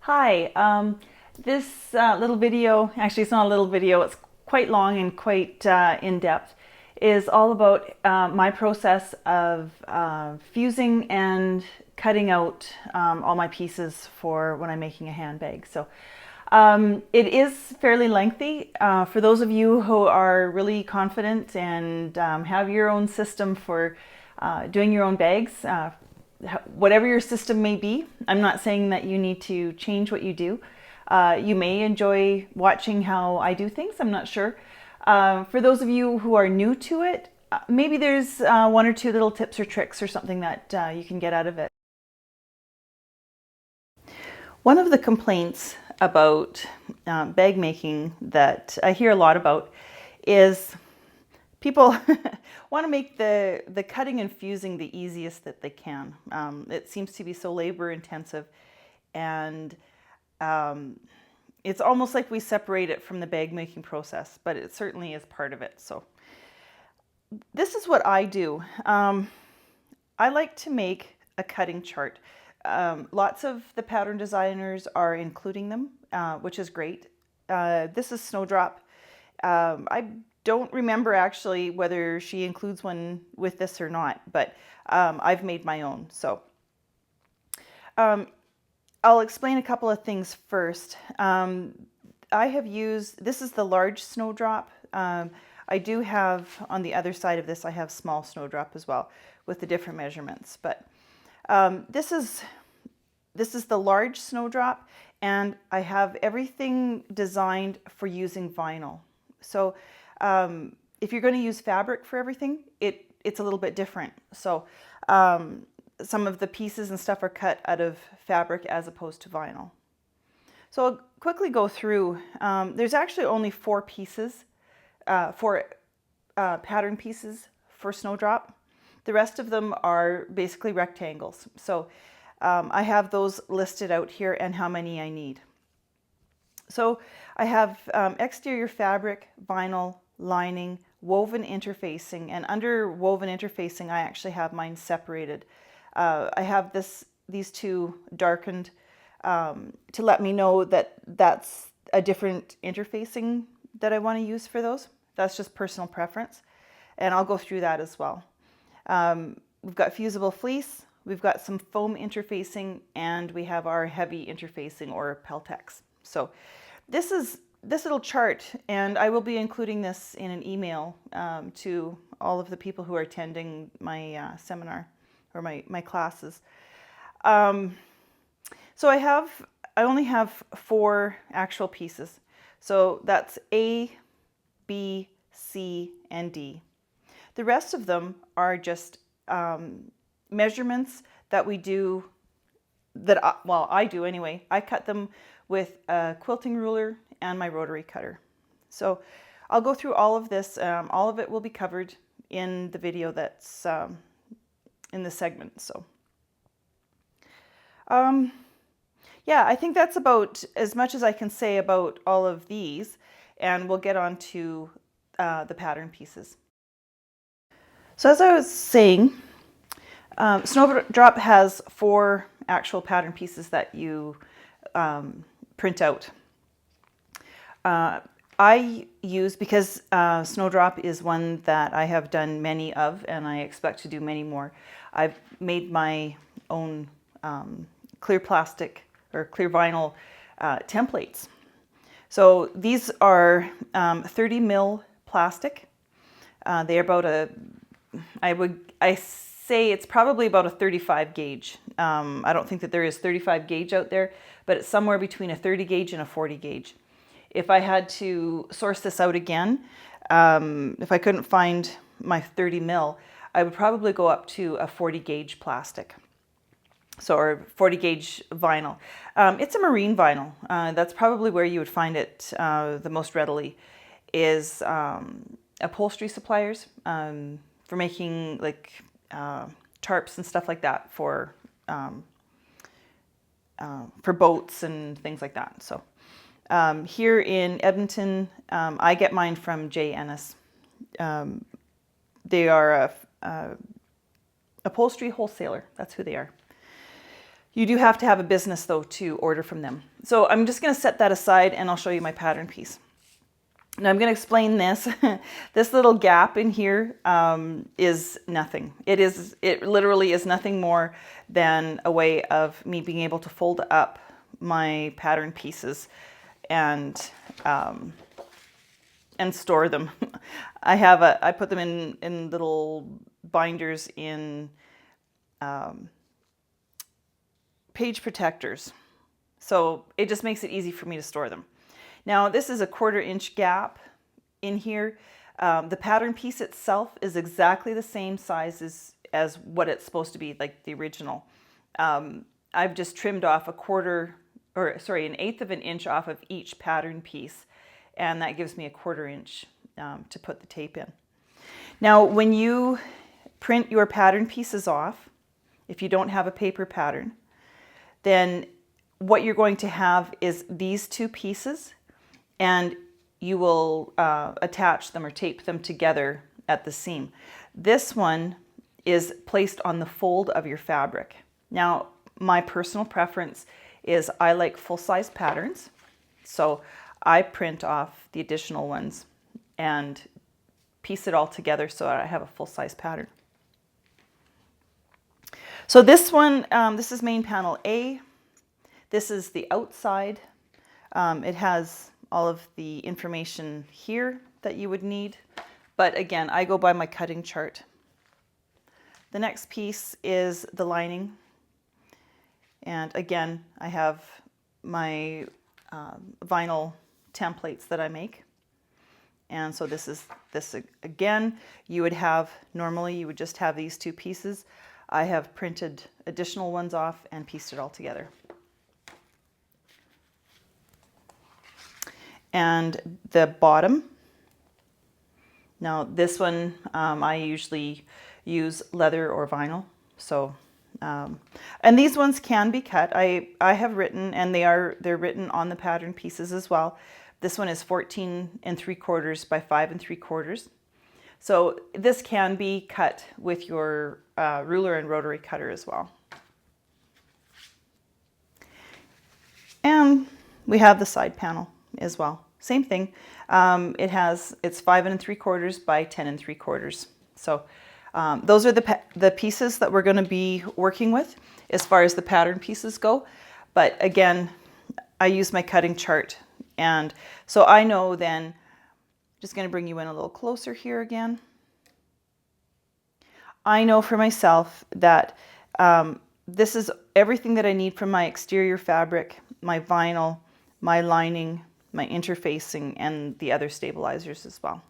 Hi, this little video, actually it's not a little video, it's quite long and quite in-depth, is all about my process of fusing and cutting out all my pieces for when I'm making a handbag. So it is fairly lengthy. For those of you who are really confident and have your own system for doing your own bags, whatever your system may be, I'm not saying that you need to change what you do. You may enjoy watching how I do things, I'm not sure. For those of you who are new to it, maybe there's one or two little tips or tricks or something that you can get out of it. One of the complaints about bag making that I hear a lot about is people want to make the cutting and fusing the easiest that they can. It seems to be so labor intensive, and it's almost like we separate it from the bag making process, but it certainly is part of it. So this is what I do. I like to make a cutting chart. Lots of the pattern designers are including them, which is great. This is Snowdrop. I don't remember actually whether she includes one with this or not, but I've made my own. So I'll explain a couple of things first. I have used, this is the large Snowdrop. I do have, on the other side of this, I have small Snowdrop as well with the different measurements. But this is the large Snowdrop, and I have everything designed for using vinyl. So if you're going to use fabric for everything, it's a little bit different. So some of the pieces and stuff are cut out of fabric as opposed to vinyl. So I'll quickly go through. There's actually only four pieces, four pattern pieces for Snowdrop. The rest of them are basically rectangles. So I have those listed out here and how many I need. So I have exterior fabric, vinyl, lining, woven interfacing, and under woven interfacing I actually have mine separated. I have these two darkened to let me know that that's a different interfacing that I want to use for those. That's just personal preference, and I'll go through that as well. We've got fusible fleece, we've got some foam interfacing, and we have our heavy interfacing or Peltex. So this little chart, and I will be including this in an email to all of the people who are attending my seminar or my classes. So I only have four actual pieces. So that's A, B, C, and D. The rest of them are just measurements that we do, I do anyway. I cut them with a quilting ruler and my rotary cutter. So I'll go through all of this. All of it will be covered in the video that's in the segment. So yeah, I think that's about as much as I can say about all of these, and we'll get on to the pattern pieces. So as I was saying, Snowdrop has four actual pattern pieces that you print out. I use, because Snowdrop is one that I have done many of and I expect to do many more, I've made my own clear plastic or clear vinyl templates. So these are 30 mil plastic. They're about I say it's probably about a 35 gauge. I don't think that there is 35 gauge out there, but it's somewhere between a 30 gauge and a 40 gauge. If I had to source this out again, if I couldn't find my 30 mil, I would probably go up to a 40 gauge plastic. So, or 40 gauge vinyl. It's a marine vinyl. That's probably where you would find it the most readily, is upholstery suppliers for making like tarps and stuff like that for boats and things like that. So here in Edmonton, I get mine from J. Ennis. They are a upholstery wholesaler. That's who they are. You do have to have a business though to order from them. So I'm just going to set that aside and I'll show you my pattern piece. Now I'm going to explain this. This little gap in here is nothing. It literally is nothing more than a way of me being able to fold up my pattern pieces and store them. I put them in little binders in page protectors. So it just makes it easy for me to store them. Now this is a 1/4 inch gap in here. The pattern piece itself is exactly the same size as what it's supposed to be, like the original. I've just trimmed off an 1/8 of an inch off of each pattern piece, and that gives me a 1/4 inch to put the tape in. Now when you print your pattern pieces off, if you don't have a paper pattern, then what you're going to have is these two pieces, and you will attach them or tape them together at the seam. This one is placed on the fold of your fabric. Now, my personal preference is I like full-size patterns, so I print off the additional ones and piece it all together so that I have a full-size pattern. So this one, this is main panel A. This is the outside. It has all of the information here that you would need. But again, I go by my cutting chart. The next piece is the lining. And again, I have my vinyl templates that I make. And so this again, you would have, normally you would just have these two pieces. I have printed additional ones off and pieced it all together. And the bottom, now this one I usually use leather or vinyl. So, and these ones can be cut. I have written, and they're written on the pattern pieces as well. This one is 14 3/4 by 5 3/4. So this can be cut with your ruler and rotary cutter as well. And we have the side panel as well. Same thing. It's 5 3/4 by 10 3/4. So those are the pieces that we're going to be working with as far as the pattern pieces go. But again, I use my cutting chart, and so I know then. Just going to bring you in a little closer here again. I know for myself that this is everything that I need from my exterior fabric, my vinyl, my lining, my interfacing, and the other stabilizers as well.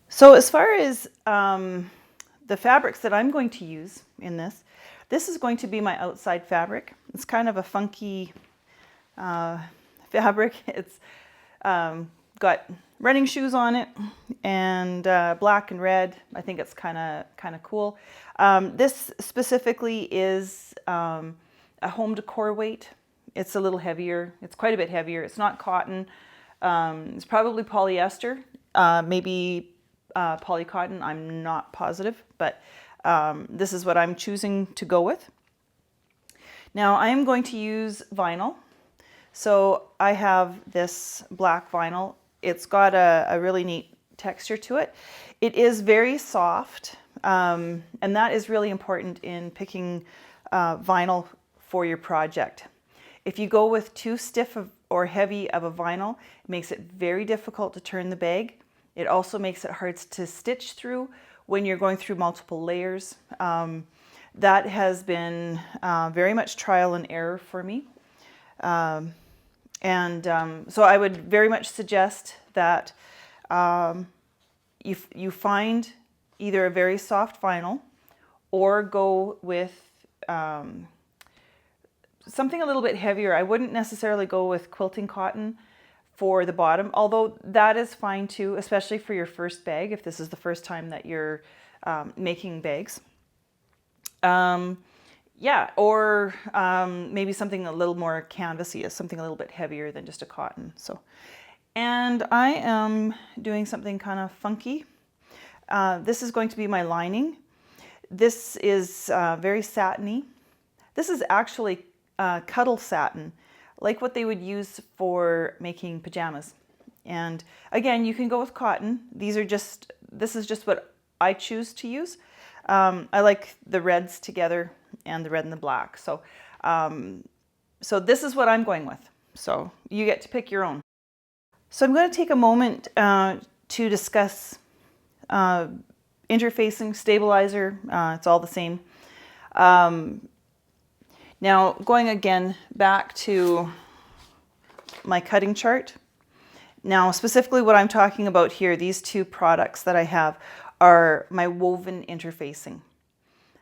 So as far as the fabrics that I'm going to use in this is going to be my outside fabric. It's kind of a funky fabric. It's got running shoes on it, and black and red. I think it's kind of cool. This specifically is a home decor weight. It's a little heavier. It's quite a bit heavier. It's not cotton. It's probably polyester, maybe polycotton. I'm not positive, but this is what I'm choosing to go with. Now I am going to use vinyl. So I have this black vinyl. It's got a really neat texture to it. It is very soft, and that is really important in picking vinyl for your project. If you go with too stiff or heavy of a vinyl, it makes it very difficult to turn the bag. It also makes it hard to stitch through when you're going through multiple layers. That has been very much trial and error for me. So I would very much suggest that you find either a very soft vinyl or go with something a little bit heavier. I wouldn't necessarily go with quilting cotton for the bottom, although that is fine too, especially for your first bag, if this is the first time that you're making bags. Yeah, or maybe something a little more canvasy, something a little bit heavier than just a cotton. So, and I am doing something kind of funky. This is going to be my lining. This is very satiny. This is actually cuddle satin, like what they would use for making pajamas. And again, you can go with cotton. This is just what I choose to use. I like the reds together and the red and the black. So, so this is what I'm going with. So you get to pick your own. So I'm going to take a moment to discuss interfacing, stabilizer. It's all the same. Now going again back to my cutting chart. Now specifically what I'm talking about here, these two products that I have are my woven interfacing.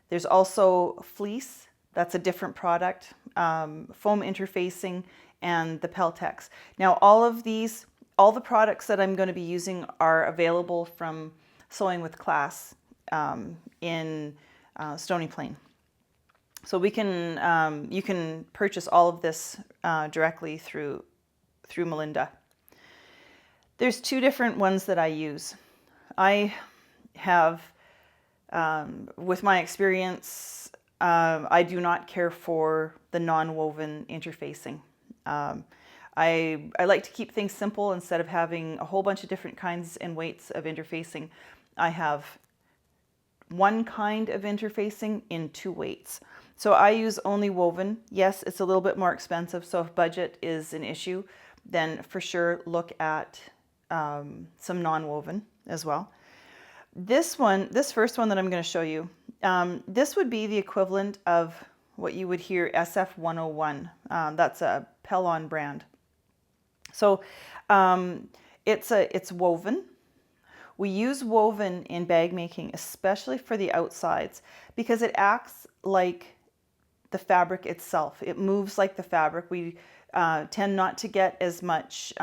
There's also fleece, that's a different product, foam interfacing, and the Peltex. Now all the products that I'm going to be using are available from Sewing with Class in Stony Plain. So we can you can purchase all of this directly through Melinda. There's two different ones that I use. I have, with my experience, I do not care for the non-woven interfacing. I like to keep things simple. Instead of having a whole bunch of different kinds and weights of interfacing, I have one kind of interfacing in two weights. So I use only woven. Yes, it's a little bit more expensive, so if budget is an issue, then for sure look at some non-woven as well. This first one that I'm going to show you, this would be the equivalent of what you would hear SF101. That's a Pellon brand. So it's woven. We use woven in bag making, especially for the outsides, because it acts like the fabric itself. It moves like the fabric. We tend not to get as much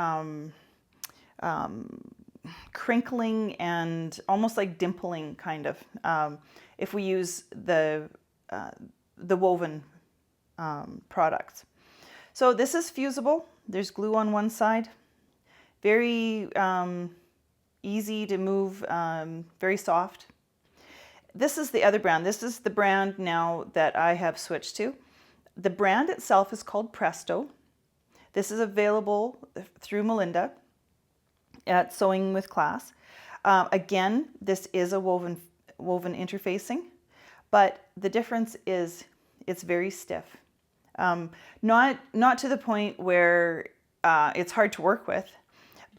crinkling and almost like dimpling kind of if we use the woven products. So this is fusible. There's glue on one side. Very easy to move, very soft. This is the other brand. This is the brand now that I have switched to. The brand itself is called Presto. This is available through Melinda at Sewing with Class. Again, this is a woven interfacing, but the difference is it's very stiff. Not to the point where it's hard to work with,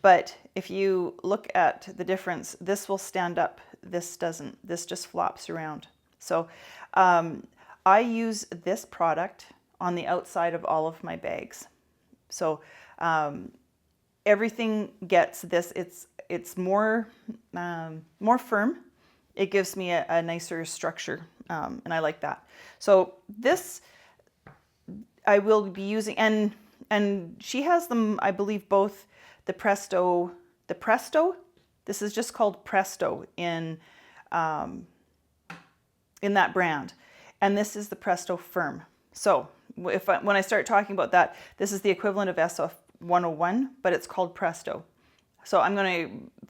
but if you look at the difference, this will stand up, this doesn't. This just flops around. So I use this product on the outside of all of my bags. So everything gets this. It's more firm. It gives me a nicer structure, and I like that. So this I will be using, and she has them, I believe, both the Presto. This is just called Presto in that brand, and this is the Presto Firm. So when I start talking about that, this is the equivalent of SF101, but it's called Presto. So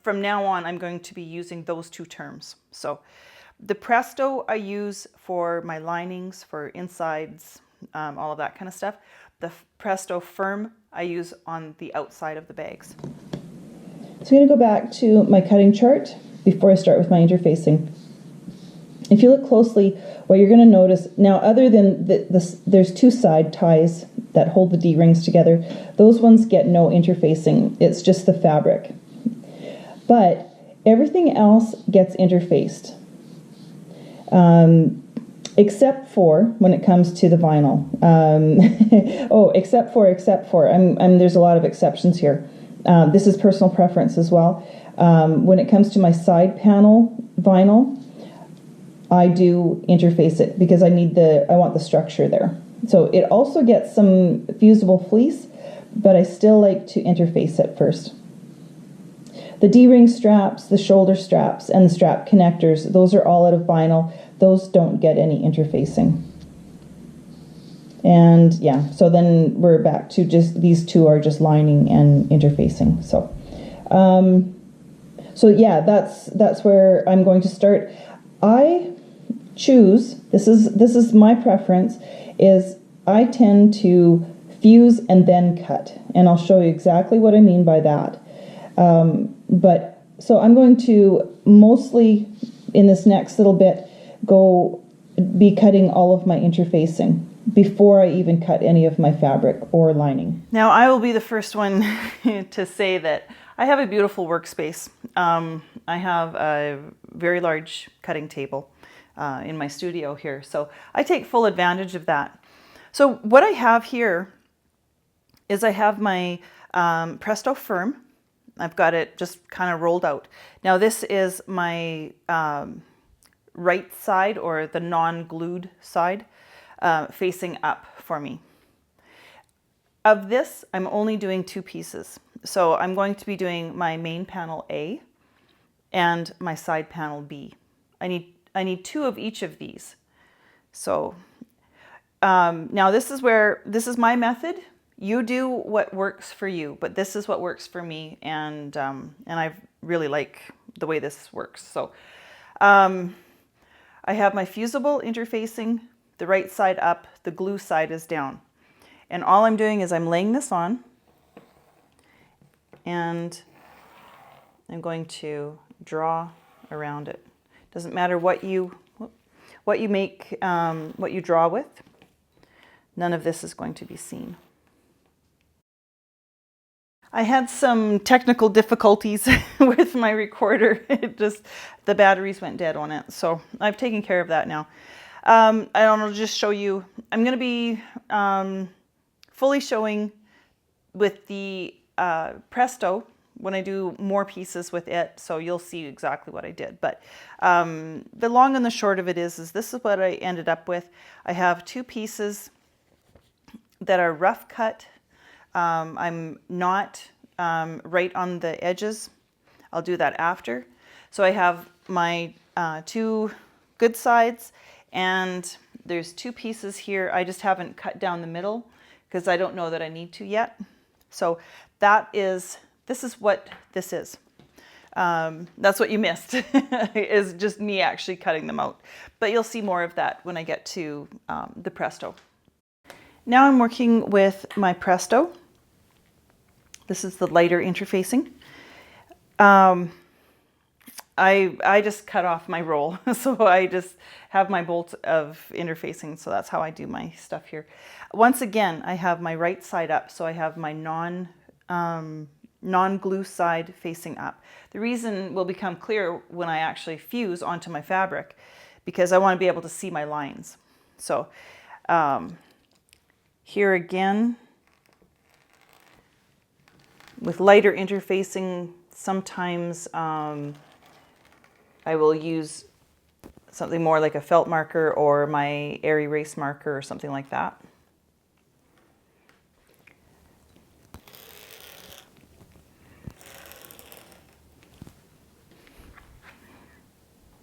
from now on, I'm going to be using those two terms. So the Presto I use for my linings, for insides, all of that kind of stuff. The Presto Firm I use on the outside of the bags. So I'm going to go back to my cutting chart before I start with my interfacing. If you look closely, what you're going to notice, now other than there's two side ties that hold the D-rings together, those ones get no interfacing. It's just the fabric. But everything else gets interfaced, except for when it comes to the vinyl. Except for. There's a lot of exceptions here. This is personal preference as well. When it comes to my side panel vinyl, I do interface it because I want the structure there. So it also gets some fusible fleece, but I still like to interface it first. The D-ring straps, the shoulder straps, and the strap connectors, those are all out of vinyl. Those don't get any interfacing. And yeah, so then we're back to just these two are just lining and interfacing. So, yeah, that's where I'm going to start. I choose, this is my preference, is I tend to fuse and then cut, and I'll show you exactly what I mean by that. So I'm going to mostly in this next little bit be cutting all of my interfacing before I even cut any of my fabric or lining. Now I will be the first one to say that I have a beautiful workspace. I have a very large cutting table in my studio here, so I take full advantage of that. So what I have here is I have my Presto firm. I've got it just kind of rolled out. Now this is my right side, or the non-glued side, facing up for me. Of this, I'm only doing 2 pieces. So I'm going to be doing my main panel A and my side panel B. I need 2 of each of these. So now this is my method. You do what works for you, but this is what works for me, and I really like the way this works. So I have my fusible interfacing, the right side up, the glue side is down. And all I'm doing is I'm laying this on, and I'm going to draw around it. Doesn't matter what you make, what you draw with. None of this is going to be seen. I had some technical difficulties with my recorder. The batteries went dead on it, so I've taken care of that now. I'll just show you. I'm going to be fully showing with the Presto when I do more pieces with it, so you'll see exactly what I did. But the long and the short of it is this is what I ended up with. I have 2 pieces that are rough cut. I'm not right on the edges. I'll do that after. So I have my 2 good sides, and there's 2 pieces here. I just haven't cut down the middle because I don't know that I need to yet. So this is what this is. That's what you missed, is just me actually cutting them out. But you'll see more of that when I get to the Presto. Now I'm working with my Presto. This is the lighter interfacing. I just cut off my roll, so I just have my bolt of interfacing, so that's how I do my stuff here. Once again, I have my right side up, so I have my non-glue side facing up. The reason will become clear when I actually fuse onto my fabric, because I want to be able to see my lines. So here again, with lighter interfacing, sometimes I will use something more like a felt marker or my air erase marker or something like that.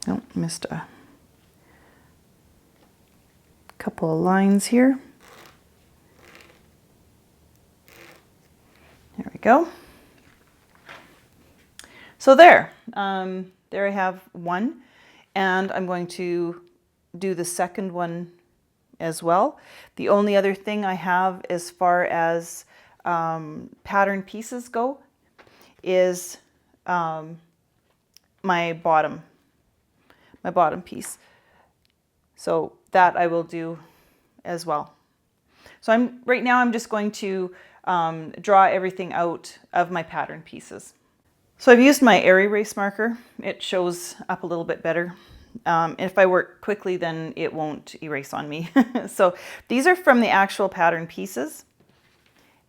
Oh, missed a couple of lines here. There we go. So there I have one, and I'm going to do the second one as well. The only other thing I have as far as pattern pieces go is my bottom piece. So that I will do as well. So right now I'm just going to draw everything out of my pattern pieces. So I've used my air erase marker. It shows up a little bit better. If I work quickly, then it won't erase on me. So these are from the actual pattern pieces.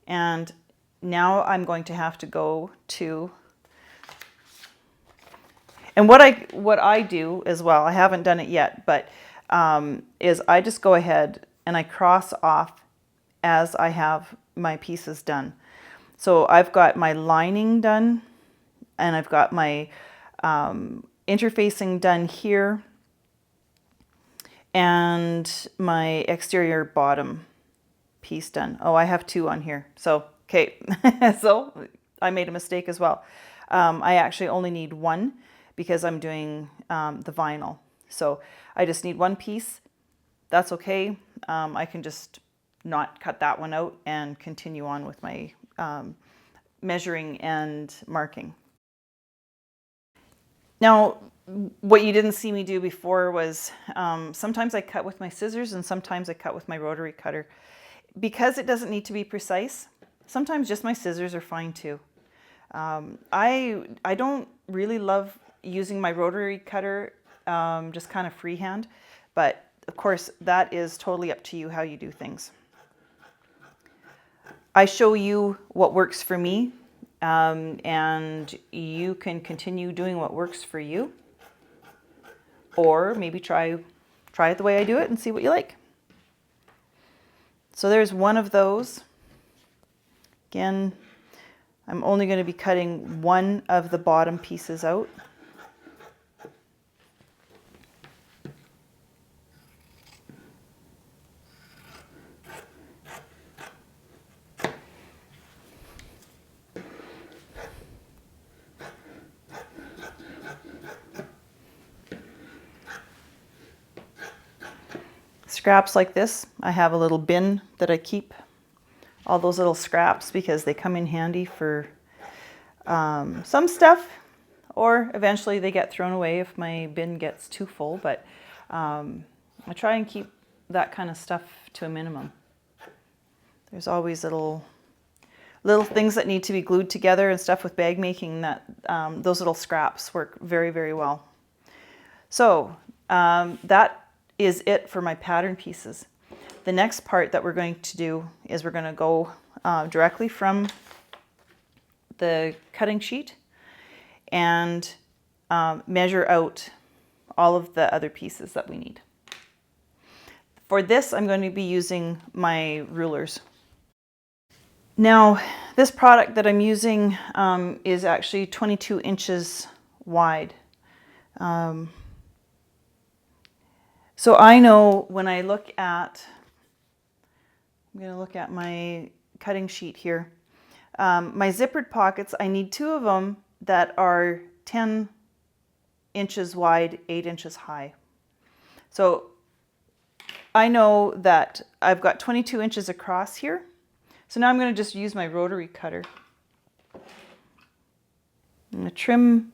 And now I'm going to have to go to, and what I do as well, I haven't done it yet, but is I just go ahead and I cross off as I have my pieces done. So I've got my lining done, and I've got my interfacing done here, and my exterior bottom piece done. Oh, I have 2 on here. So, okay, so I made a mistake as well. I actually only need 1 because I'm doing the vinyl. So I just need 1 piece. That's okay. I can just not cut that one out and continue on with my measuring and marking. Now, what you didn't see me do before was sometimes I cut with my scissors and sometimes I cut with my rotary cutter. Because it doesn't need to be precise, sometimes just my scissors are fine too. I don't really love using my rotary cutter just kind of freehand, but of course that is totally up to you how you do things. I show you what works for me, and you can continue doing what works for you, or maybe try it the way I do it and see what you like. So there's one of those. Again, I'm only going to be cutting one of the bottom pieces out. Scraps like this, I have a little bin that I keep all those little scraps because they come in handy for some stuff, or eventually they get thrown away if my bin gets too full, but I try and keep that kind of stuff to a minimum. There's always little things that need to be glued together and stuff with bag making that those little scraps work very, very well. So that is it for my pattern pieces. The next part that we're going to do is we're going to go directly from the cutting sheet and measure out all of the other pieces that we need. For this, I'm going to be using my rulers. Now, this product that I'm using is actually 22 inches wide. So I know when I look at, I'm going to look at my cutting sheet here. My zippered pockets, I need two of them that are 10 inches wide, 8 inches high. So I know that I've got 22 inches across here. So now I'm going to just use my rotary cutter. I'm going to trim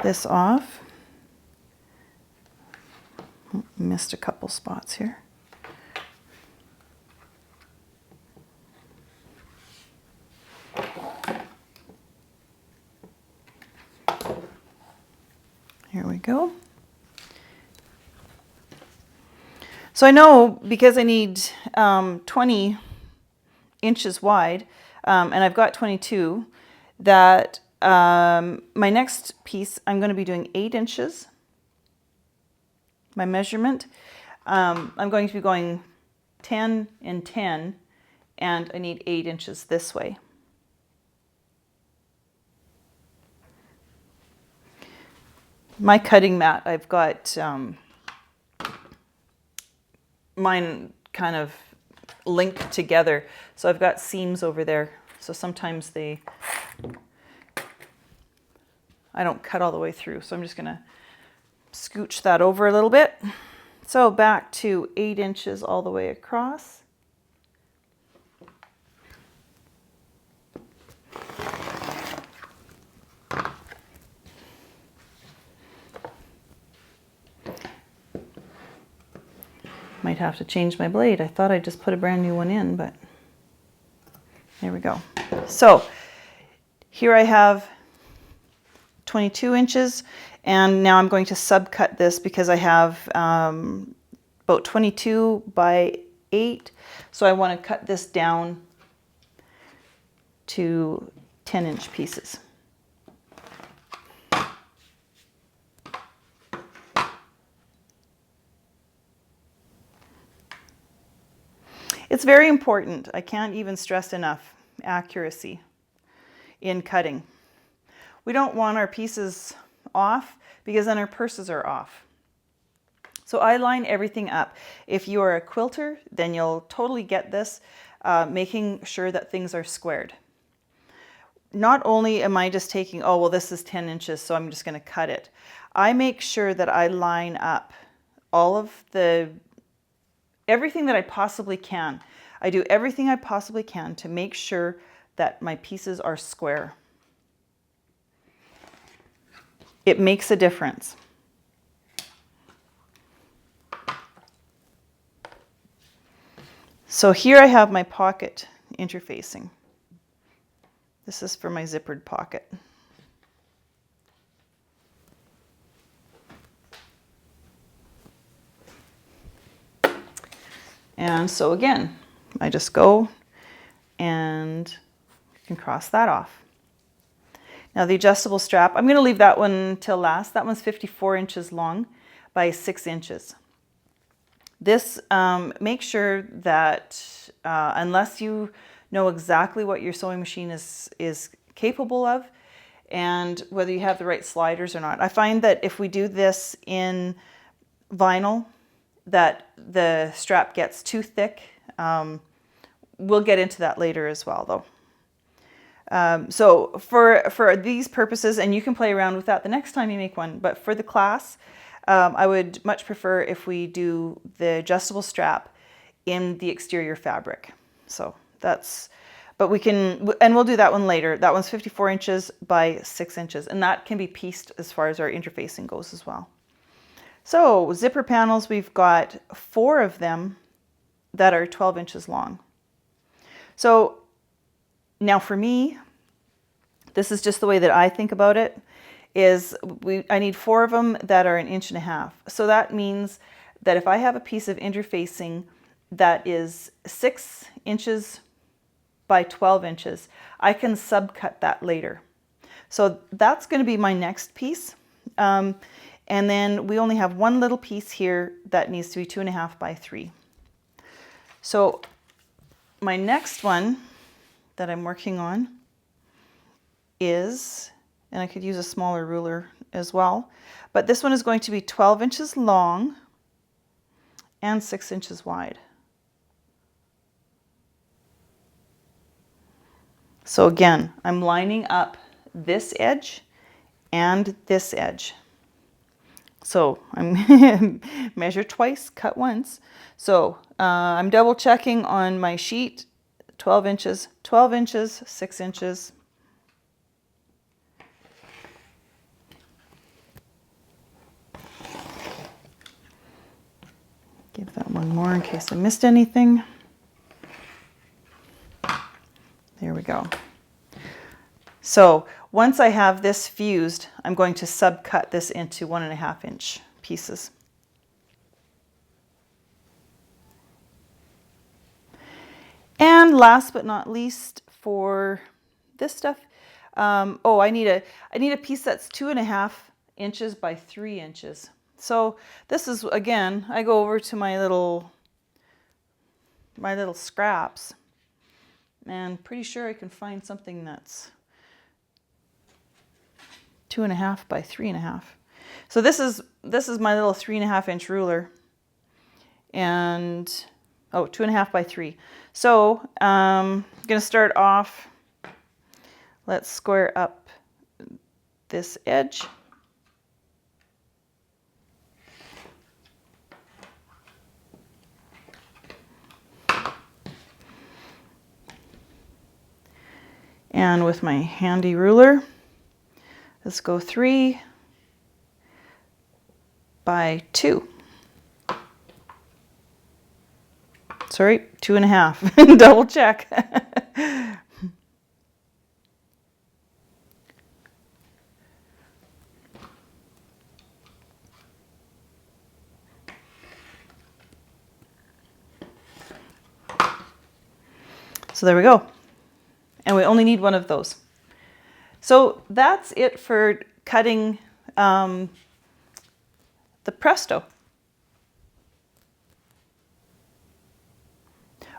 this off. Missed a couple spots here. Here we go. So I know because I need 20 inches wide, and I've got 22, that my next piece I'm going to be doing 8 inches. My measurement. I'm going to be going 10 and 10, and I need 8 inches this way. My cutting mat, I've got mine kind of linked together, so I've got seams over there, so sometimes I don't cut all the way through, so I'm just going to scooch that over a little bit. So back to 8 inches all the way across. Might have to change my blade. I thought I just put a brand new one in, but there we go. So here I have 22 inches, and now I'm going to subcut this because I have about 22 by 8, so I want to cut this down to 10-inch pieces. It's very important. I can't even stress enough accuracy in cutting. We don't want our pieces off because then our purses are off. So I line everything up. If you are a quilter, then you'll totally get this, making sure that things are squared. not only am I just taking, oh, well, this is 10 inches, so I'm just going to cut it. I make sure that I line up all of everything that I possibly can. I do everything I possibly can to make sure that my pieces are square. It makes a difference. So here I have my pocket interfacing. This is for my zippered pocket. And so again, I just go and you can cross that off. Now the adjustable strap, I'm going to leave that one till last. That one's 54 inches long by 6 inches. This, make sure that unless you know exactly what your sewing machine is capable of and whether you have the right sliders or not. I find that if we do this in vinyl, that the strap gets too thick. We'll get into that later as well though. So for these purposes, and you can play around with that the next time you make one, but for the class, I would much prefer if we do the adjustable strap in the exterior fabric. So that's, but we can, and we'll do that one later. That one's 54 inches by 6 inches, and that can be pieced as far as our interfacing goes as well. So zipper panels, we've got 4 of them that are 12 inches long. So now for me, this is just the way that I think about it, is I need 4 of them that are 1.5 inches. So that means that if I have a piece of interfacing that is 6 inches by 12 inches, I can subcut that later. So that's going to be my next piece. And then we only have one little piece here that needs to be 2.5 by 3. So my next one that I'm working on is, and I could use a smaller ruler as well, but this one is going to be 12 inches long and 6 inches wide. So again, I'm lining up this edge and this edge. So I'm measure twice, cut once. So I'm double checking on my sheet, 12 inches, 12 inches, 6 inches. Give that one more in case I missed anything. There we go. So once I have this fused, I'm going to subcut this into 1.5 inch pieces. And last but not least, for this stuff, oh, I need a piece that's 2.5 inches by 3 inches. So this is, again, I go over to my little scraps, and pretty sure I can find something that's 2.5 by 3.5. So this is my little 3.5 inch ruler, and oh, 2.5 by 3. So I'm gonna start off. Let's square up this edge. And with my handy ruler, let's go 3 by 2. Sorry, 2.5. Double check. So there we go. And we only need one of those. So that's it for cutting the Presto.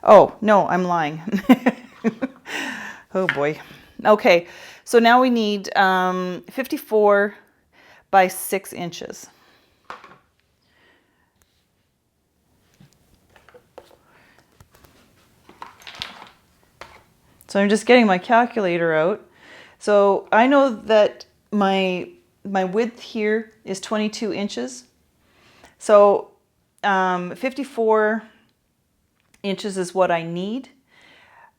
Oh, no, I'm lying. Oh boy. Okay, so now we need 54 by 6 inches. So I'm just getting my calculator out So I know that my width here is 22 inches. So 54 inches is what I need.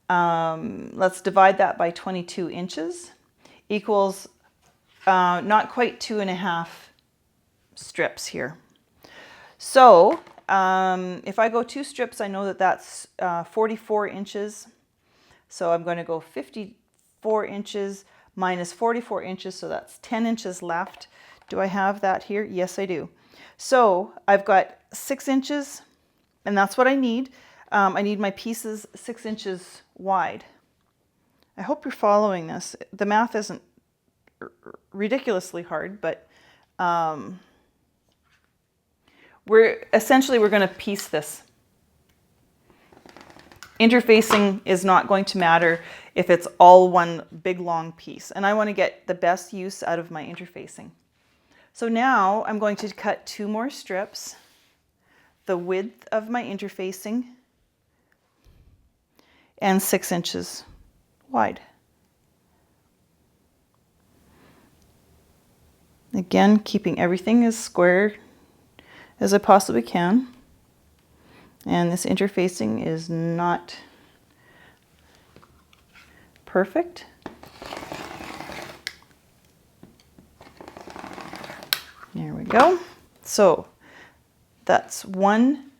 Let's divide that by 22 inches equals not quite 2.5 strips here. So if I go 2 strips, I know that that's 44 inches. So I'm going to go 54 inches minus 44 inches, so that's 10 inches left. Do I have that here? Yes, I do. So I've got 6 inches, and that's what I need. I need my pieces 6 inches wide. I hope you're following this. The math isn't ridiculously hard, but we're going to piece this. Interfacing is not going to matter if it's all one big long piece, and I want to get the best use out of my interfacing. So now I'm going to cut 2 more strips, the width of my interfacing, and 6 inches wide. Again, keeping everything as square as I possibly can. And this interfacing is not perfect. There we go. So that's 1.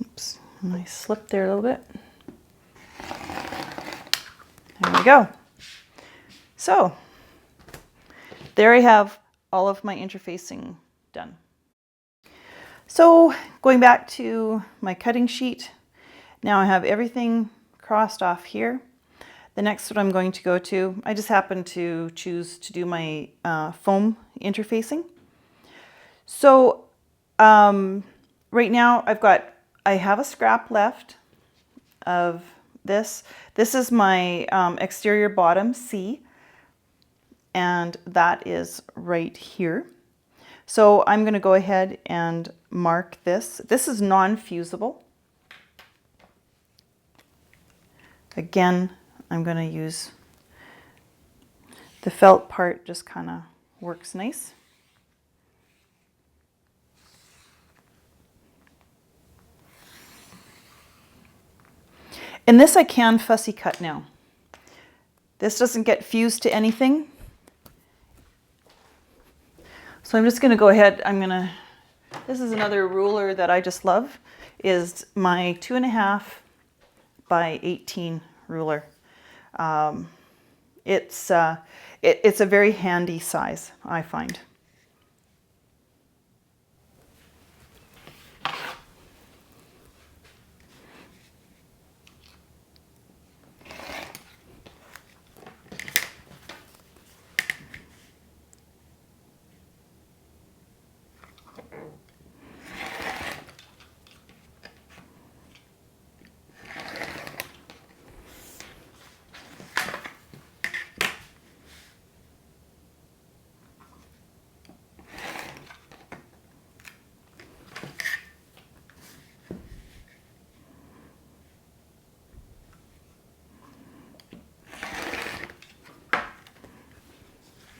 Oops, I slipped there a little bit. There we go. So there I have all of my interfacing done. So going back to my cutting sheet, now I have everything crossed off here. The next one I'm going to go to, I just happen to choose to do my foam interfacing. So right now I have a scrap left of this. This is my exterior bottom C, and that is right here. So I'm going to go ahead and mark this. This is non-fusible. Again, I'm going to use the felt part, just kind of works nice. And this I can fussy cut now. This doesn't get fused to anything. So I'm just going to go ahead, this is another ruler that I just love, is my 2.5 by 18 ruler. It's a very handy size, I find.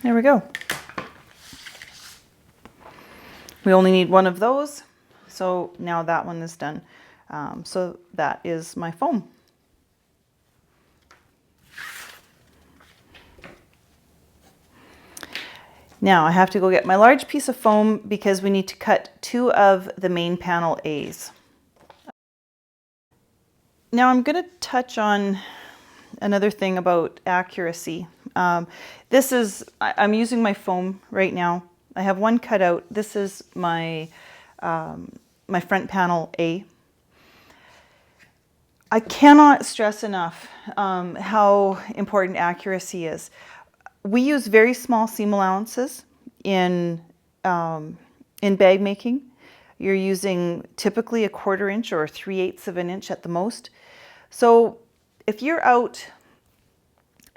There we go. We only need one of those, so now that one is done. So that is my foam. Now I have to go get my large piece of foam because we need to cut 2 of the main panel A's. Now I'm going to touch on another thing about accuracy. I'm using my foam right now. I have one cut out. This is my my front panel A. I cannot stress enough how important accuracy is. We use very small seam allowances in bag making. You're using typically a 1/4 inch or 3/8 of an inch at the most. So if you're out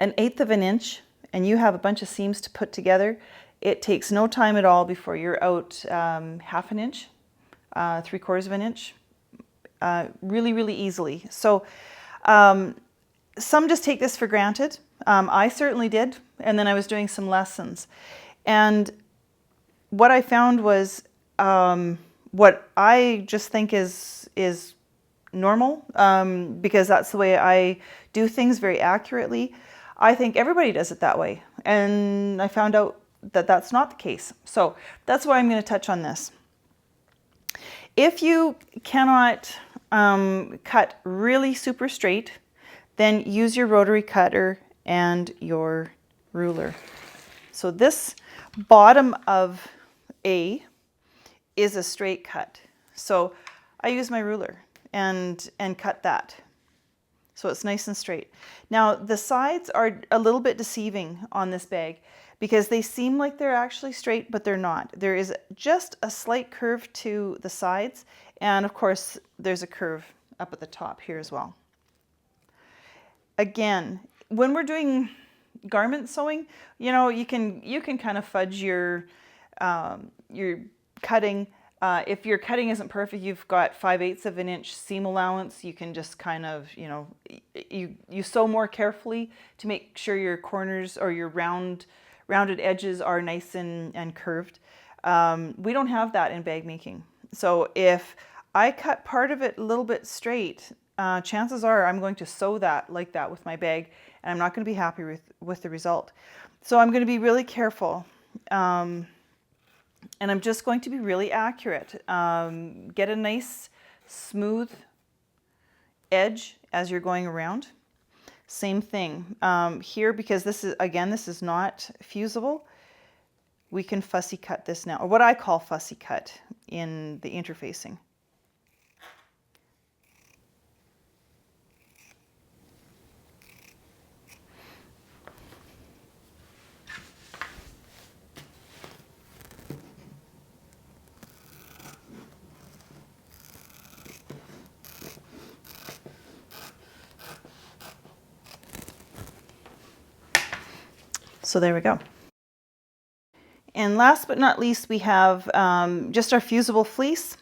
1/8 of an inch and you have a bunch of seams to put together, it takes no time at all before you're out 1/2 an inch, 3/4 of an inch, really, really easily. So some just take this for granted. I certainly did. And then I was doing some lessons. And what I found was what I just think is normal, because that's the way I do things very accurately. I think everybody does it that way. And I found out that that's not the case. So that's why I'm going to touch on this. If you cannot cut really super straight, then use your rotary cutter and your ruler. So this bottom of A is a straight cut. So I use my ruler and cut that. So it's nice and straight. Now the sides are a little bit deceiving on this bag because they seem like they're actually straight, but they're not. There is just a slight curve to the sides, and of course there's a curve up at the top here as well. Again, when we're doing garment sewing, you know, you can kind of fudge your cutting. If your cutting isn't perfect, you've got 5/8 of an inch seam allowance, you can just kind of, you know, you sew more carefully to make sure your corners or your rounded edges are nice and curved. We don't have that in bag making. So if I cut part of it a little bit straight, chances are I'm going to sew that like that with my bag, and I'm not going to be happy with the result. So I'm going to be really careful. And I'm just going to be really accurate. Get a nice smooth edge as you're going around. Same thing here, because this is not fusible. We can fussy cut this now, or what I call fussy cut in the interfacing. So there we go. And last but not least, we have just our fusible fleece.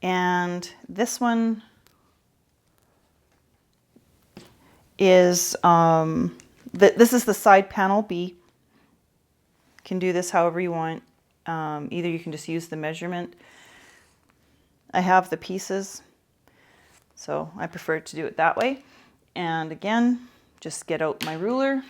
And this one is, this is the side panel B. You can do this however you want. Either you can just use the measurement. I have the pieces, so I prefer to do it that way. And again, just get out my ruler.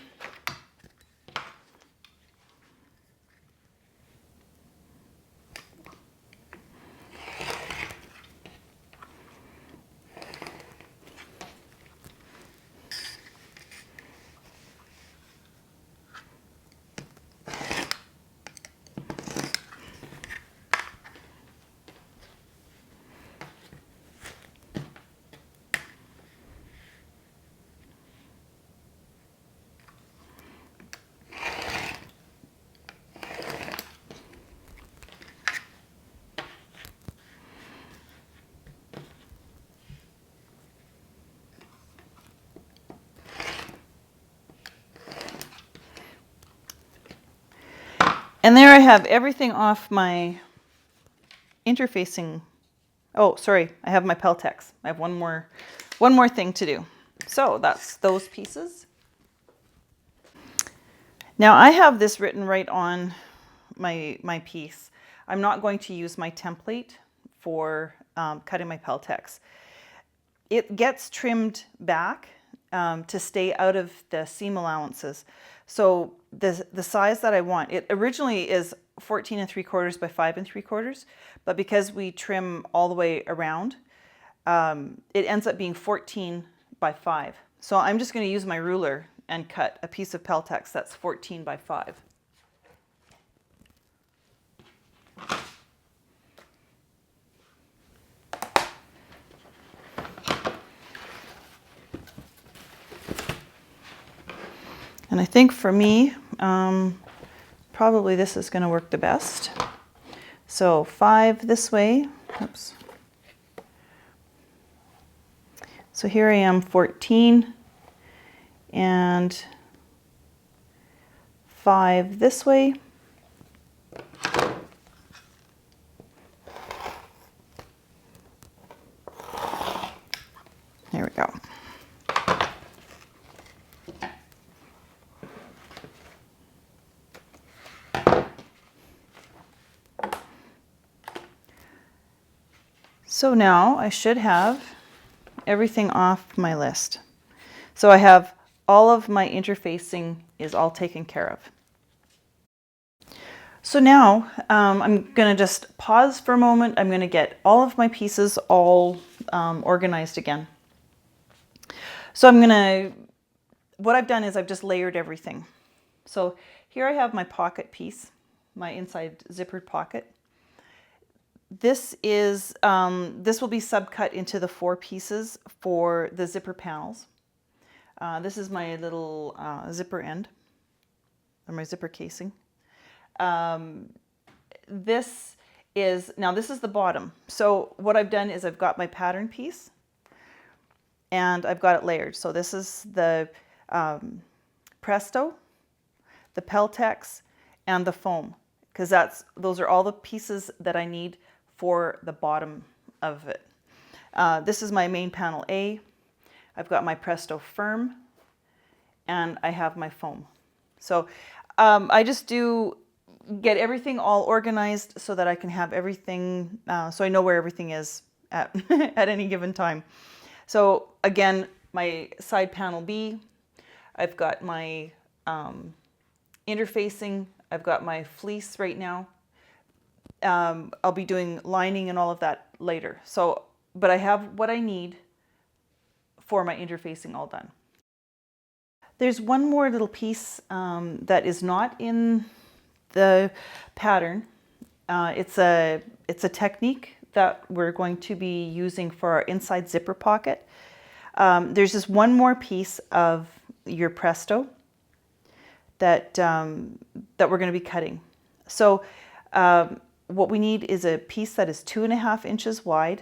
And there I have everything off my interfacing. Oh, sorry, I have my Peltex. I have one more thing to do. So that's those pieces. Now I have this written right on my piece. I'm not going to use my template for cutting my Peltex. It gets trimmed back to stay out of the seam allowances. So the size that I want, it originally is 14 3/4 by 5 3/4, but because we trim all the way around, it ends up being 14 by 5. So I'm just going to use my ruler and cut a piece of Peltex that's 14 by 5. And I think for me, probably this is going to work the best. So 5 this way, oops, So here I am 14 and 5 this way. There we go. So now I should have everything off my list. So I have all of my interfacing is all taken care of. So now I'm going to just pause for a moment. I'm going to get all of my pieces all organized again. So what I've done is I've just layered everything. So here I have my pocket piece, my inside zippered pocket. This will be subcut into the 4 pieces for the zipper panels. This is my little zipper end, or my zipper casing. This is the bottom. So what I've done is I've got my pattern piece and I've got it layered. So this is the Presto, the Peltex, and the foam, because those are all the pieces that I need for the bottom of it. This is my main panel A. I've got my Presto firm and I have my foam. So I just get everything all organized so that I can have everything, so I know where everything is at, at any given time. So again, my side panel B, I've got my interfacing, I've got my fleece right now. I'll be doing lining and all of that later. So, but I have what I need for my interfacing all done. There's one more little piece that is not in the pattern. It's a technique that we're going to be using for our inside zipper pocket. There's just one more piece of your Presto that we're going to be cutting. So what we need is a piece that is 2.5 inches wide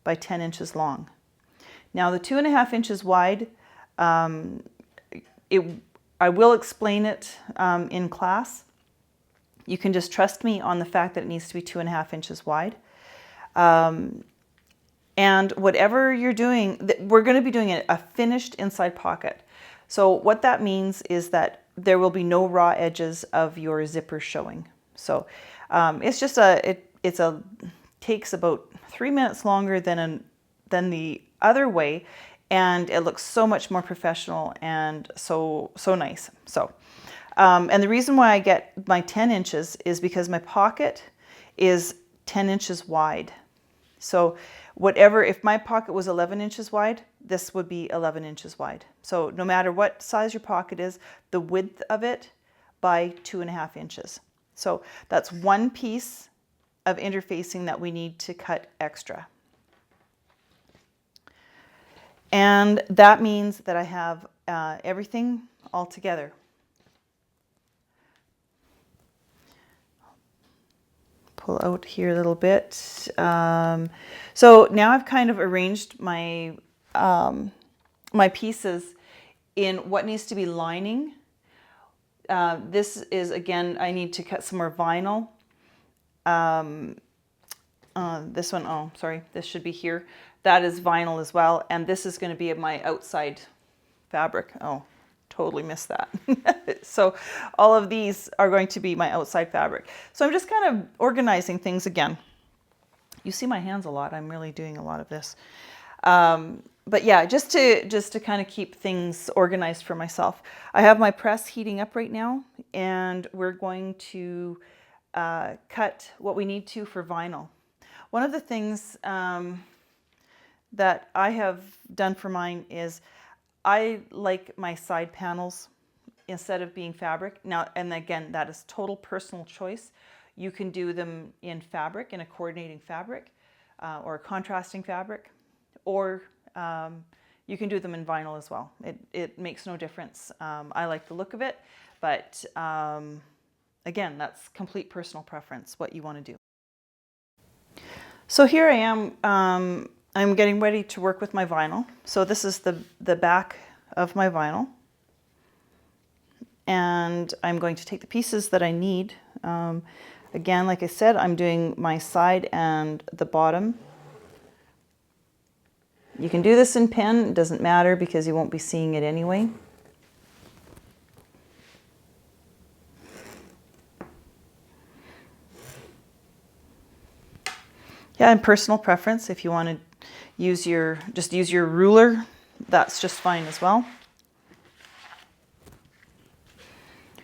by 10 inches long. Now the 2.5 inches wide, I will explain it in class. You can just trust me on the fact that it needs to be 2.5 inches wide. And whatever you're doing, we're going to be doing a finished inside pocket. So what that means is that there will be no raw edges of your zipper showing. So it's just takes about 3 minutes longer than the other way, and it looks so much more professional and so nice. So and the reason why I get my 10 inches is because my pocket is 10 inches wide. So if my pocket was 11 inches wide, this would be 11 inches wide. So no matter what size your pocket is, the width of it by 2.5 inches. So that's one piece of interfacing that we need to cut extra. And that means that I have everything all together. Pull out here a little bit. So now I've kind of arranged my my pieces in what needs to be lining. This is, again, I need to cut some more vinyl. This one, oh, sorry, this should be here. That is vinyl as well. And this is going to be my outside fabric. Oh, totally missed that. So all of these are going to be my outside fabric. So I'm just kind of organizing things again. You see my hands a lot. I'm really doing a lot of this. But yeah, just to kind of keep things organized for myself. I have my press heating up right now, and we're going to cut what we need to for vinyl. One of the things that I have done for mine is I like my side panels instead of being fabric. Now, and again, that is total personal choice. You can do them in fabric, in a coordinating fabric, or a contrasting fabric, or you can do them in vinyl as well. It makes no difference. I like the look of it, but again, that's complete personal preference, what you want to do. So here I am. I'm getting ready to work with my vinyl. So this is the back of my vinyl. And I'm going to take the pieces that I need. Again, like I said, I'm doing my side and the bottom. You can do this in pen, it doesn't matter because you won't be seeing it anyway. Yeah, and personal preference, if you want to just use your ruler, that's just fine as well.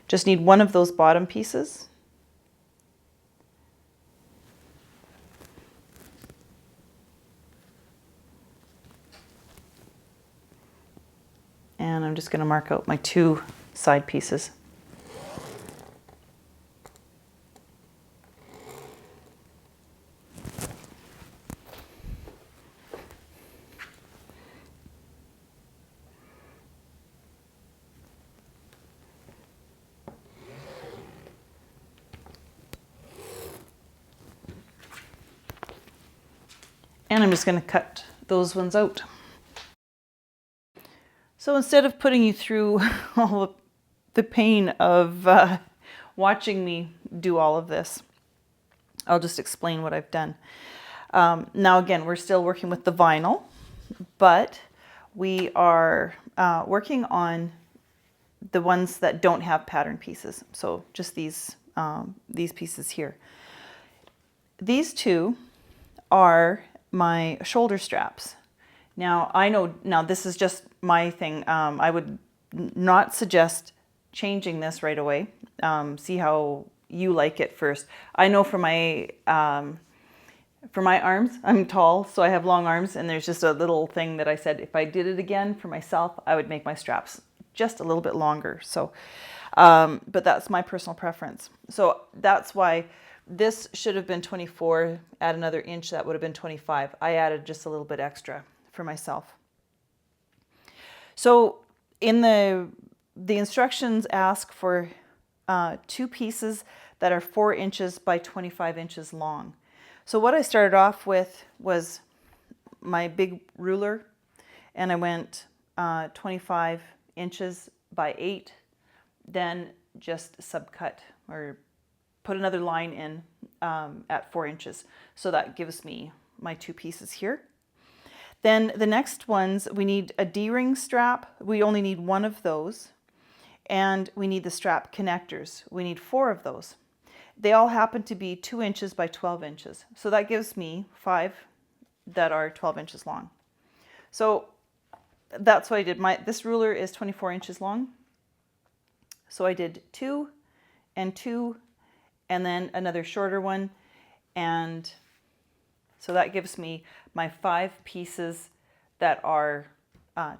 Just need one of those bottom pieces. And I'm just going to mark out my 2 side pieces. And I'm just going to cut those ones out. So instead of putting you through all of the pain of watching me do all of this, I'll just explain what I've done. Now again, we're still working with the vinyl, but we are working on the ones that don't have pattern pieces. So just these pieces here. These 2 are my shoulder straps. Now I know, now this is just my thing. I would not suggest changing this right away. See how you like it first. I know for my arms, I'm tall, so I have long arms, and there's just a little thing that I said if I did it again for myself, I would make my straps just a little bit longer. So, but that's my personal preference. So that's why this should have been 24, add another inch, that would have been 25. I added just a little bit extra for myself. So in the instructions ask for 2 pieces that are 4 inches by 25 inches long. So what I started off with was my big ruler, and I went 25 inches by 8, then just subcut or put another line in at 4 inches. So that gives me my 2 pieces here. Then the next ones, we need a D-ring strap. We only need 1 of those. And we need the strap connectors. We need 4 of those. They all happen to be 2 inches by 12 inches. So that gives me 5 that are 12 inches long. So that's what I did. This ruler is 24 inches long. So I did 2 and 2 and then another shorter one. And so that gives me my 5 pieces that are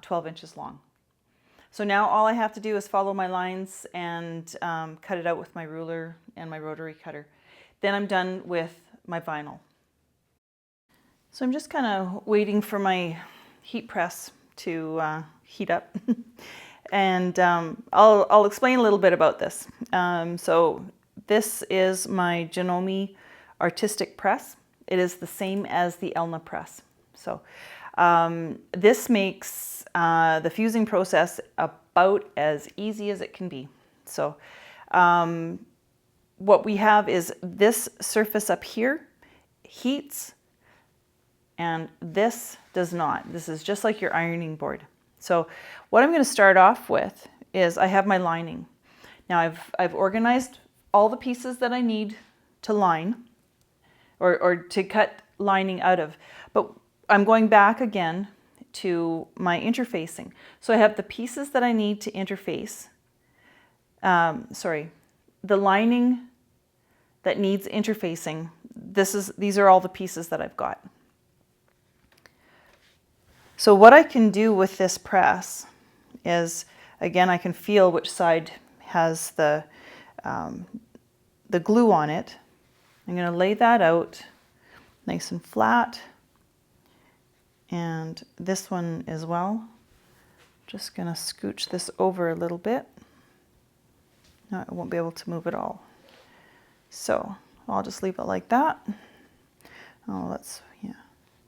12 inches long. So now all I have to do is follow my lines and cut it out with my ruler and my rotary cutter. Then I'm done with my vinyl. So I'm just kind of waiting for my heat press to heat up. And I'll explain a little bit about this. So this is my Janome artistic press. It is the same as the Elna press. So this makes the fusing process about as easy as it can be. So what we have is this surface up here heats, and this does not. This is just like your ironing board. So what I'm going to start off with is I have my lining. Now I've organized all the pieces that I need to line or to cut lining out of, but I'm going back again to my interfacing. So I have the pieces that I need to interface, the lining that needs interfacing. These are all the pieces that I've got. So what I can do with this press is, again, I can feel which side has the glue on it. I'm going to lay that out nice and flat, and this one as well. Just going to scooch this over a little bit. No, I won't be able to move it all. So I'll just leave it like that. Oh, yeah.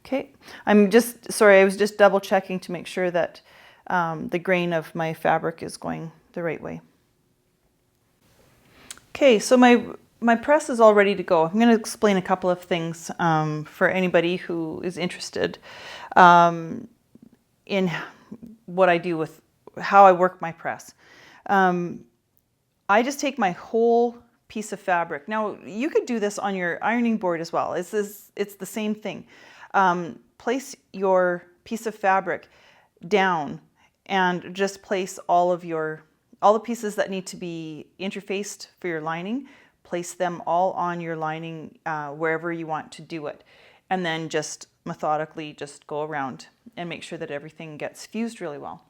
Okay, I'm just, sorry, I was just double checking to make sure that the grain of my fabric is going the right way. Okay, so my press is all ready to go. I'm going to explain a couple of things for anybody who is interested in what I do with how I work my press. I just take my whole piece of fabric. Now, you could do this on your ironing board as well. It's the same thing. Place your piece of fabric down and just place all the pieces that need to be interfaced for your lining. Place them all on your lining wherever you want to do it. And then just methodically just go around and make sure that everything gets fused really well.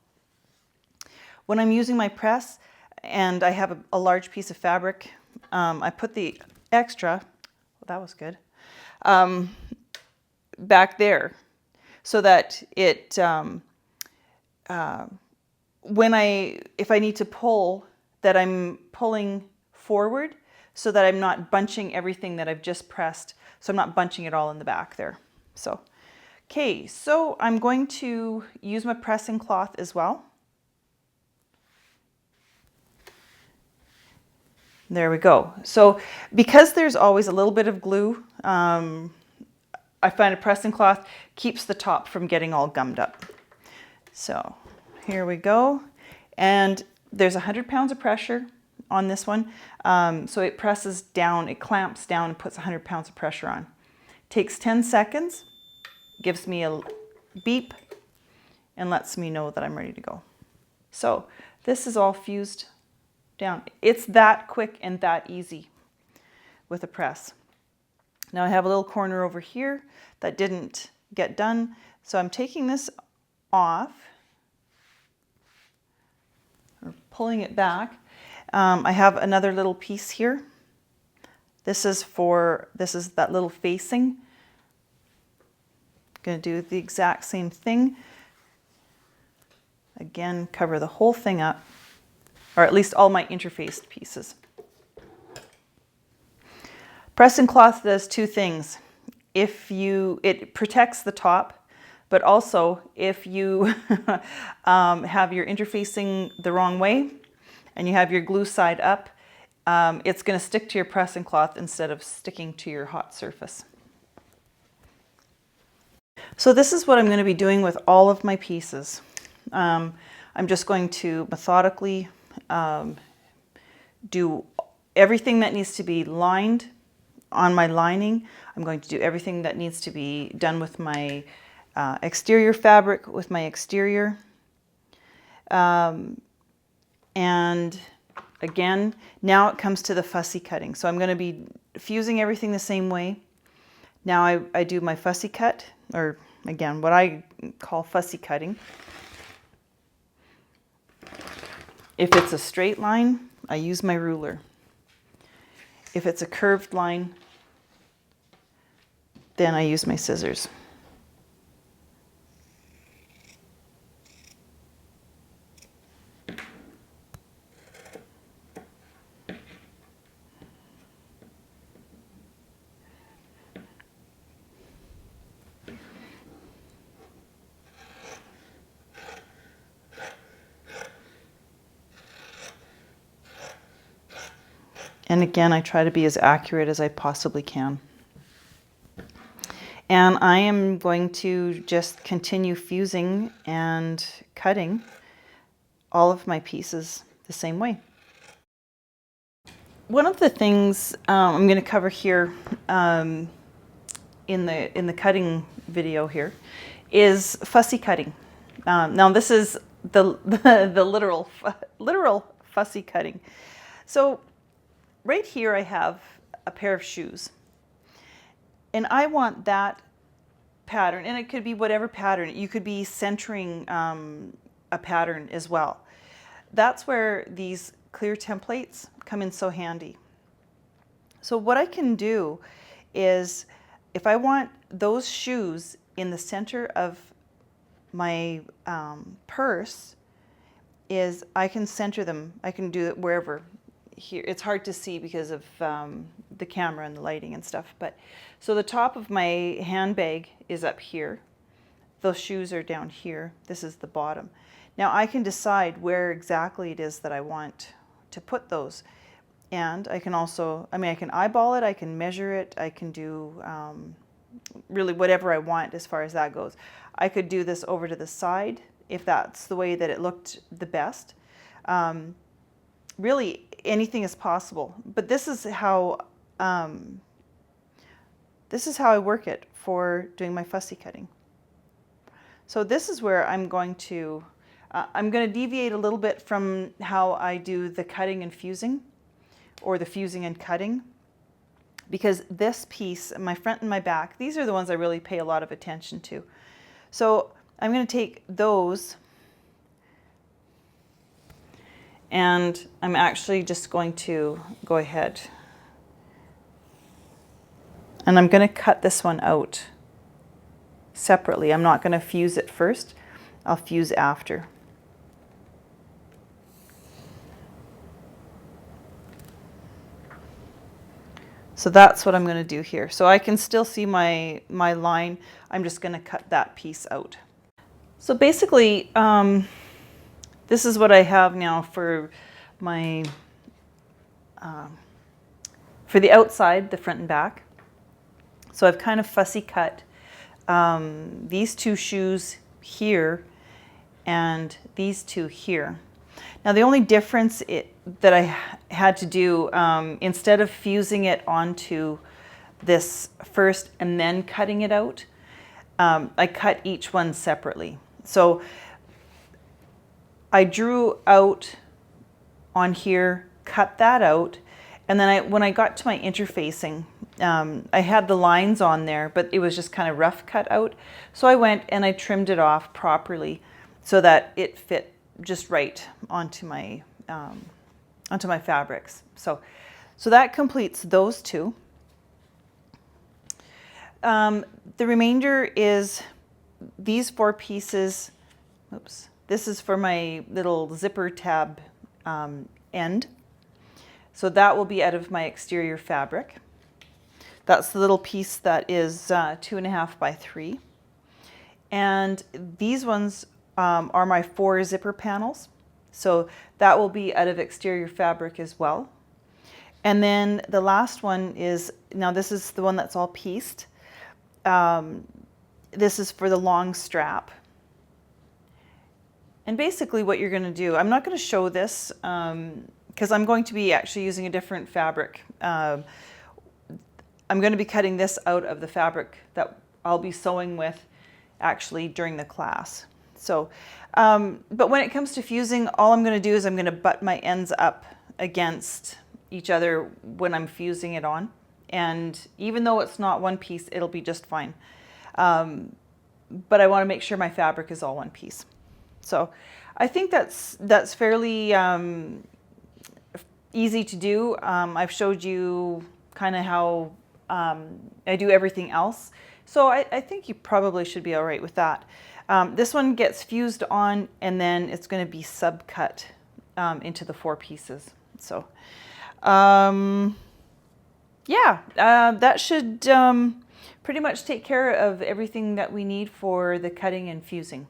When I'm using my press and I have a large piece of fabric, I put the extra, well, that was good, back there so that it, if I need to pull, that I'm pulling forward so that I'm not bunching everything that I've just pressed. So I'm not bunching it all in the back there. So, okay, so I'm going to use my pressing cloth as well. There we go. So because there's always a little bit of glue, I find a pressing cloth keeps the top from getting all gummed up. So here we go. And there's 100 pounds of pressure on this one. So it presses down, it clamps down and puts 100 pounds of pressure on. Takes 10 seconds, gives me a beep, and lets me know that I'm ready to go. So this is all fused down. It's that quick and that easy with a press. Now I have a little corner over here that didn't get done, so I'm taking this off or pulling it back. I have another little piece here. This is that little facing. I'm going to do the exact same thing. Again, cover the whole thing up, or at least all my interfaced pieces. Pressing cloth does two things. It protects the top, but also if you have your interfacing the wrong way and you have your glue side up, it's going to stick to your pressing cloth instead of sticking to your hot surface. So this is what I'm going to be doing with all of my pieces. I'm just going to methodically do everything that needs to be lined on my lining. I'm going to do everything that needs to be done with my exterior fabric, with my exterior. And again, now it comes to the fussy cutting. So I'm going to be fusing everything the same way. Now I do my fussy cut, or again, what I call fussy cutting. If it's a straight line, I use my ruler. If it's a curved line, then I use my scissors. And again, I try to be as accurate as I possibly can. And I am going to just continue fusing and cutting all of my pieces the same way. One of the things I'm going to cover here in the cutting video here is fussy cutting. Now this is the literal fussy cutting. So right here I have a pair of shoes. And I want that pattern, and it could be whatever pattern. You could be centering a pattern as well. That's where these clear templates come in so handy. So what I can do is, if I want those shoes in the center of my purse, is I can center them. I can do it wherever. Here, it's hard to see because of the camera and the lighting and stuff. But so the top of my handbag is up here. Those shoes are down here. This is the bottom. Now I can decide where exactly it is that I want to put those. And I can also, I mean, I can eyeball it, I can measure it, I can do really whatever I want as far as that goes. I could do this over to the side if that's the way that it looked the best. Really, anything is possible. But this is how I work it for doing my fussy cutting. So this is where I'm going to deviate a little bit from how I do the cutting and fusing, or the fusing and cutting, because this piece, my front and my back, these are the ones I really pay a lot of attention to. So I'm going to take those, and I'm actually just going to go ahead and I'm going to cut this one out separately. I'm not going to fuse it first. I'll fuse after. So that's what I'm going to do here. So I can still see my line. I'm just going to cut that piece out. So basically, this is what I have now for my for the outside, the front and back. So I've kind of fussy cut these two shoes here and these two here. Now the only difference that I had to do, instead of fusing it onto this first and then cutting it out, I cut each one separately. So I drew out on here, cut that out, and then when I got to my interfacing, I had the lines on there, but it was just kind of rough cut out. So I went and I trimmed it off properly so that it fit just right onto my fabrics. So that completes those two. The remainder is these 4 pieces. Oops. This is for my little zipper tab end. So that will be out of my exterior fabric. That's the little piece that is 2.5 by 3. And these ones are my 4 zipper panels. So that will be out of exterior fabric as well. And then the last one is, now this is the one that's all pieced. This is for the long strap. And basically what you're going to do, I'm not going to show this because I'm going to be actually using a different fabric. I'm going to be cutting this out of the fabric that I'll be sewing with actually during the class. So, but when it comes to fusing, all I'm going to do is I'm going to butt my ends up against each other when I'm fusing it on. And even though it's not one piece, it'll be just fine. But I want to make sure my fabric is all one piece. So I think that's fairly easy to do. I've showed you kind of how I do everything else. So I think you probably should be all right with that. This one gets fused on and then it's going to be subcut into the 4 pieces. So yeah, that should pretty much take care of everything that we need for the cutting and fusing.